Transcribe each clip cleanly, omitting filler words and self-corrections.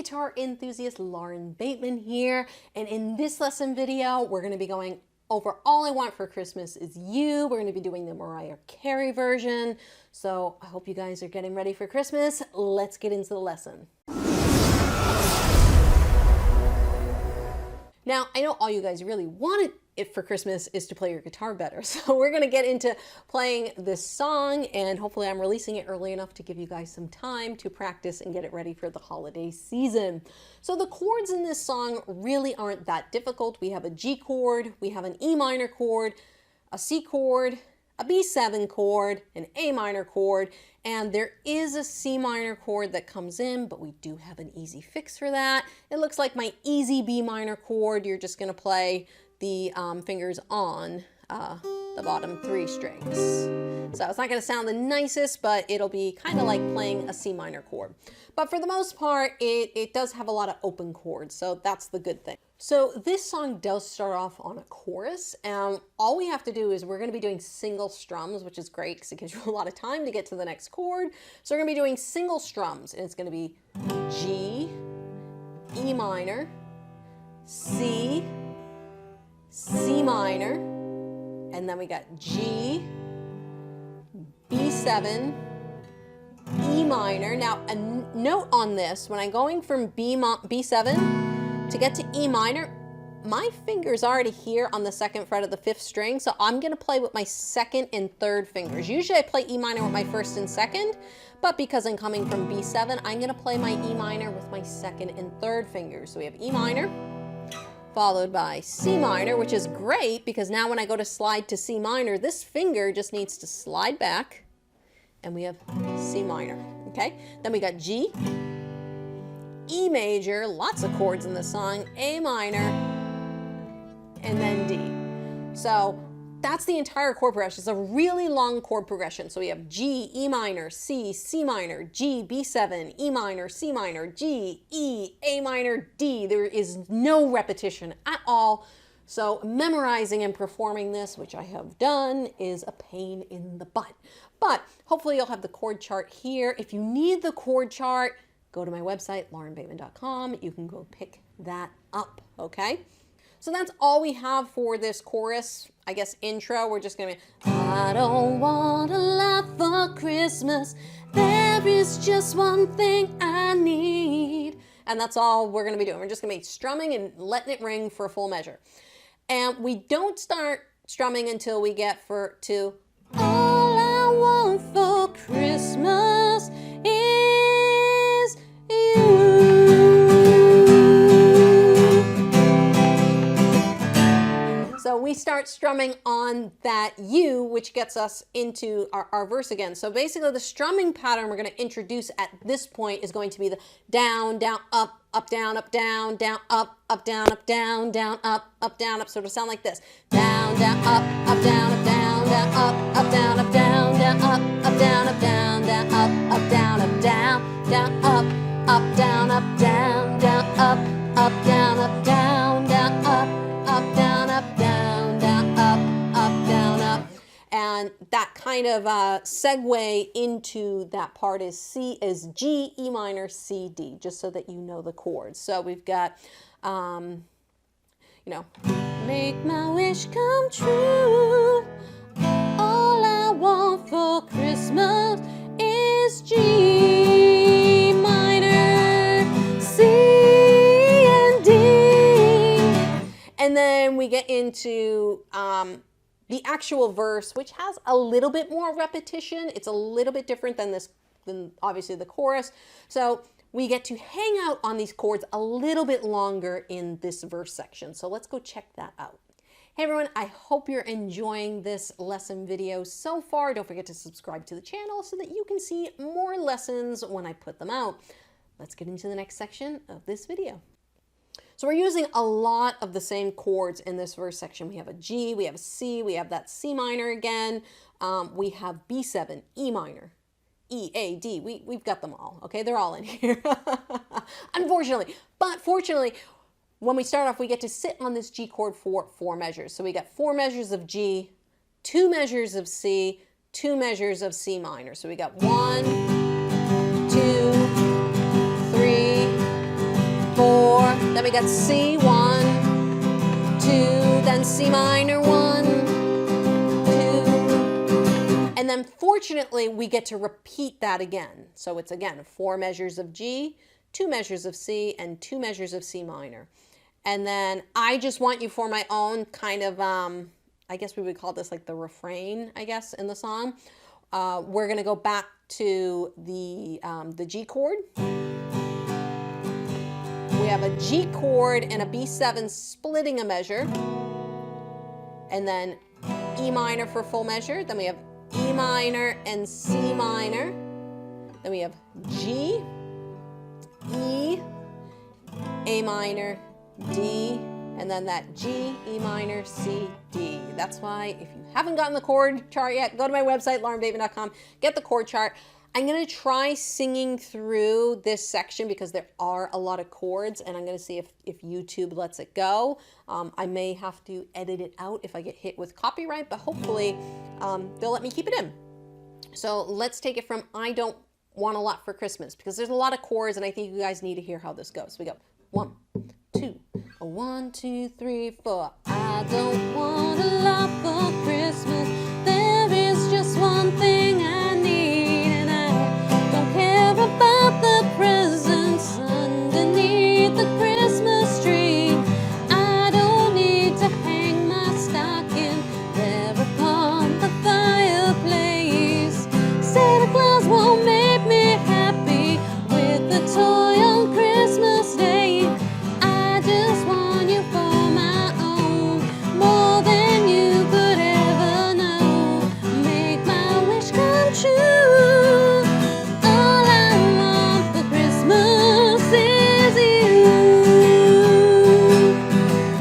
guitar enthusiast Lauren Bateman here, and in this lesson video we're going to be going over All I Want for Christmas Is You. We're going to be doing the Mariah Carey version, so I hope you guys are getting ready for Christmas. Let's get into the lesson. Now, I know all you guys really wanted it for Christmas is to play your guitar better. So we're going to get into playing this song, and hopefully I'm releasing it early enough to give you guys some time to practice and get it ready for the holiday season. So the chords in this song really aren't that difficult. We have a G chord, we have an E minor chord, a C chord, a B7 chord, an A minor chord, and there is a C minor chord that comes in, but we do have an easy fix for that. It looks like my easy B minor chord. You're just going to play the fingers on the bottom 3 strings. So it's not going to sound the nicest, but it'll be kind of like playing a C minor chord. But for the most part, it does have a lot of open chords, so that's the good thing. So this song does start off on a chorus, and all we have to do is we're going to be doing single strums, which is great because it gives you a lot of time to get to the next chord. So we're going to be doing single strums, and it's going to be G, E minor, C, C minor, and then we got G, B7, E minor. Now, a note on this, when I'm going from B7 to get to E minor, my finger's already here on the 2nd fret of the 5th string, so I'm going to play with my 2nd and 3rd fingers. Usually I play E minor with my 1st and 2nd, but because I'm coming from B7, I'm going to play my E minor with my 2nd and 3rd fingers. So we have E minor, followed by C minor, which is great because now when I go to slide to C minor, this finger just needs to slide back, and we have C minor, okay? Then we got G, E major, lots of chords in this song, A minor, and then D. So that's the entire chord progression. It's a really long chord progression. So we have G, E minor, C, C minor, G, B7, E minor, C minor, G, E, A minor, D. There is no repetition at all. So memorizing and performing this, which I have done, is a pain in the butt. But hopefully you'll have the chord chart here. If you need the chord chart, go to my website, laurenbateman.com. You can go pick that up, okay? So that's all we have for this chorus, I guess, intro. We're just gonna be, I don't want a lot for Christmas. There is just one thing I need. And that's all we're gonna be doing. We're just gonna be strumming and letting it ring for a full measure. And we don't start strumming until we get to all I want for Christmas is you. So we start strumming on that U, which gets us into our verse again. So basically the strumming pattern we're going to introduce at this point is going to be the down, down, up, down, down, down, up, down, down, down, up, down, up. So it'll sound like this. Down, down, up, down, down, down, up, down, down, down, up, down, down, down, up, down, down, down, up, down, down, down, up, down, down, down, up, down, down, down, up, down, up. And that kind of segue into that part is G, E minor, C, D, just so that you know the chords. So we've got, you know, make my wish come true. All I want for Christmas is G minor, C, and D. And then we get into the actual verse, which has a little bit more repetition. It's a little bit different than obviously the chorus. So we get to hang out on these chords a little bit longer in this verse section. So let's go check that out. Hey everyone, I hope you're enjoying this lesson video so far. Don't forget to subscribe to the channel so that you can see more lessons when I put them out. Let's get into the next section of this video. So we're using a lot of the same chords in this verse section. We have a G, we have a C, we have that C minor again. We have B7, E minor, E, A, D. We've got them all, okay? They're all in here, unfortunately. But fortunately, when we start off, we get to sit on this G chord for 4 measures. So we got 4 measures of G, 2 measures of C, 2 measures of C minor. So we got 1, 2, 3, Then we got C, 1, 2, then C minor, 1, 2. And then fortunately, we get to repeat that again. So it's again 4 measures of G, 2 measures of C, and 2 measures of C minor. And then I just want you for my own kind of, I guess we would call this like the refrain, I guess, in the song. We're going to go back to the G chord. We have a G chord and a B7 splitting a measure. And then E minor for full measure. Then we have E minor and C minor. Then we have G, E, A minor, D, and then that G, E minor, C, D. That's why if you haven't gotten the chord chart yet, go to my website, laurenbateman.com, get the chord chart. I'm going to try singing through this section because there are a lot of chords, and I'm going to see if YouTube lets it go. I may have to edit it out if I get hit with copyright, but hopefully they'll let me keep it in. So let's take it from I Don't Want a Lot for Christmas, because there's a lot of chords, and I think you guys need to hear how this goes. So we go 1, 2, 1, 2, 3, 4. I don't want a lot for Christmas. There is just one thing I need, and I don't care about the presents underneath the Christmas tree. I don't need to hang my stocking there upon the fireplace. Santa Claus won't make me happy with a toy on Christmas Day. I just want you for my own, more than you could ever know. Make my wish come true. All I want for Christmas is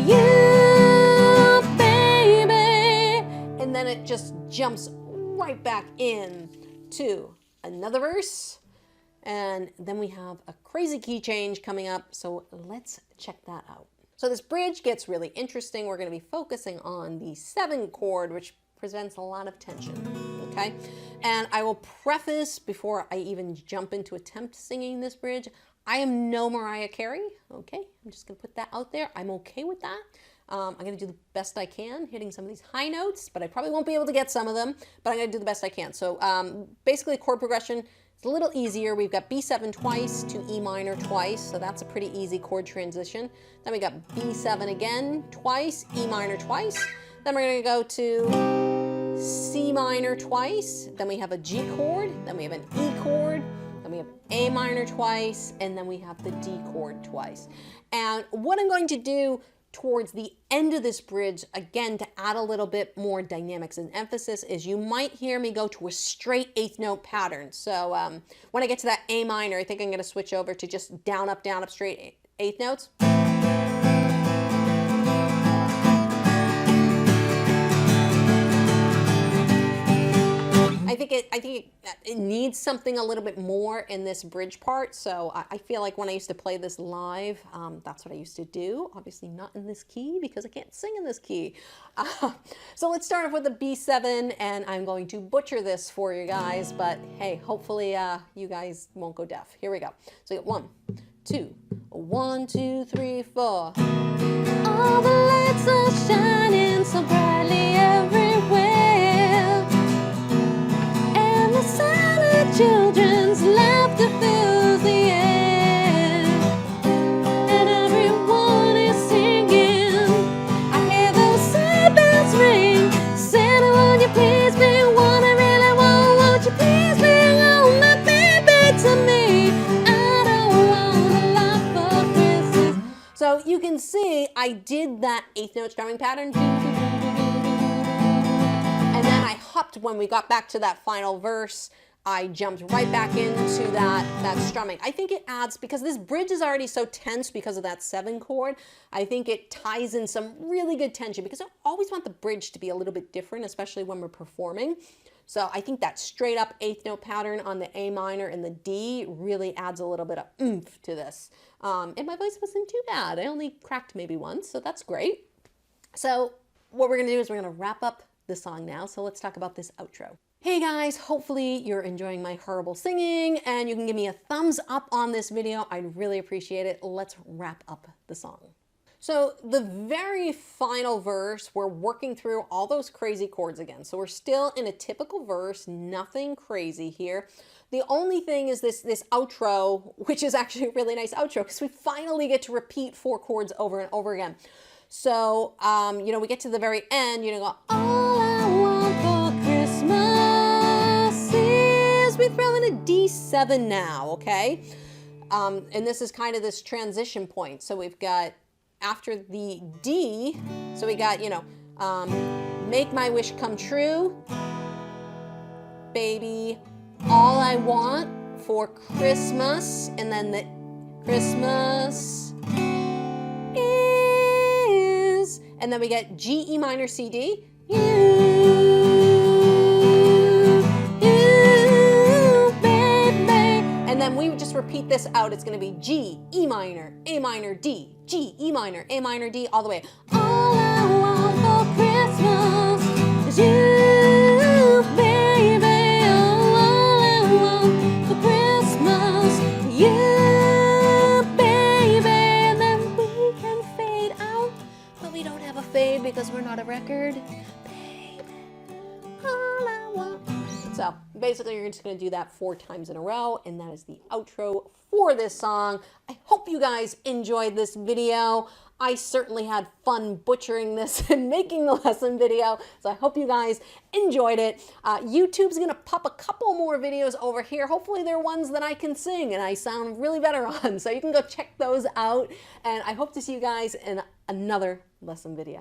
you, baby. And then it just jumps right back in to another verse. And then we have a crazy key change coming up, so let's check that out. So this bridge gets really interesting. We're going to be focusing on the 7 chord, which presents a lot of tension, okay? And I will preface, before I even jump into attempt singing this bridge, I am no Mariah Carey, okay? I'm just going to put that out there. I'm okay with that. I'm going to do the best I can hitting some of these high notes, but I probably won't be able to get some of them, but I'm going to do the best I can. So basically chord progression, it's a little easier. We've got B7 twice to E minor twice, so that's a pretty easy chord transition. Then we got B7 again twice, E minor twice. Then we're going to go to C minor twice. Then we have a G chord. Then we have an E chord. Then we have A minor twice. And then we have the D chord twice. And what I'm going to do towards the end of this bridge, again, to add a little bit more dynamics and emphasis, is you might hear me go to a straight 8th note pattern. So when I get to that A minor, I think I'm going to switch over to just down, up, straight 8th notes. I think it needs something a little bit more in this bridge part. So I feel like when I used to play this live, that's what I used to do. Obviously not in this key because I can't sing in this key. So let's start off with the B7, and I'm going to butcher this for you guys, but hey, hopefully you guys won't go deaf. Here we go. So you got 1, 2, 1, 2, 3, 4. All the lights are shining so brightly everywhere. The sound of children's laughter fills the air, and everyone is singing. I hear those sleigh bells ring. Santa, won't you please bring one I really want? Won't you please bring home my baby to me? I don't want a lot for Christmas. So you can see I did that 8th note strumming pattern. And then I hopped when we got back to that final verse. I jumped right back into that strumming. I think it adds, because this bridge is already so tense because of that 7 chord, I think it ties in some really good tension, because I always want the bridge to be a little bit different, especially when we're performing. So I think that straight up 8th note pattern on the A minor and the D really adds a little bit of oomph to this. And my voice wasn't too bad. I only cracked maybe once, so that's great. So what we're going to do is we're going to wrap up the song now. So let's talk about this outro. Hey guys, hopefully you're enjoying my horrible singing and you can give me a thumbs up on this video. I'd really appreciate it. Let's wrap up the song. So the very final verse, we're working through all those crazy chords again. So we're still in a typical verse, nothing crazy here. The only thing is this outro, which is actually a really nice outro because we finally get to repeat 4 chords over and over again. So, you know, we get to the very end, you know, go, all I want for Christmas is, we throw in a D7 now, okay? And this is kind of this transition point. So we've got, after the D, so we got, you know, make my wish come true, baby, all I want for Christmas, and then the Christmas is, and then we get G, E minor, C, D, you, baby, and then we just repeat this out. It's going to be G, E minor, A minor, D, G, E minor, A minor, D, all the way. All I want for Christmas is you, baby. All I want for Christmas is you, baby. And then we can fade out, but we don't have a fade because we're not a record. Baby, all I want. So basically you're just going to do that 4 times in a row, and that is the outro for this song. I hope you guys enjoyed this video. I certainly had fun butchering this and making the lesson video, so I hope you guys enjoyed it. YouTube's gonna pop a couple more videos over here. Hopefully they're ones that I can sing and I sound really better on, so you can go check those out, and I hope to see you guys in another lesson video.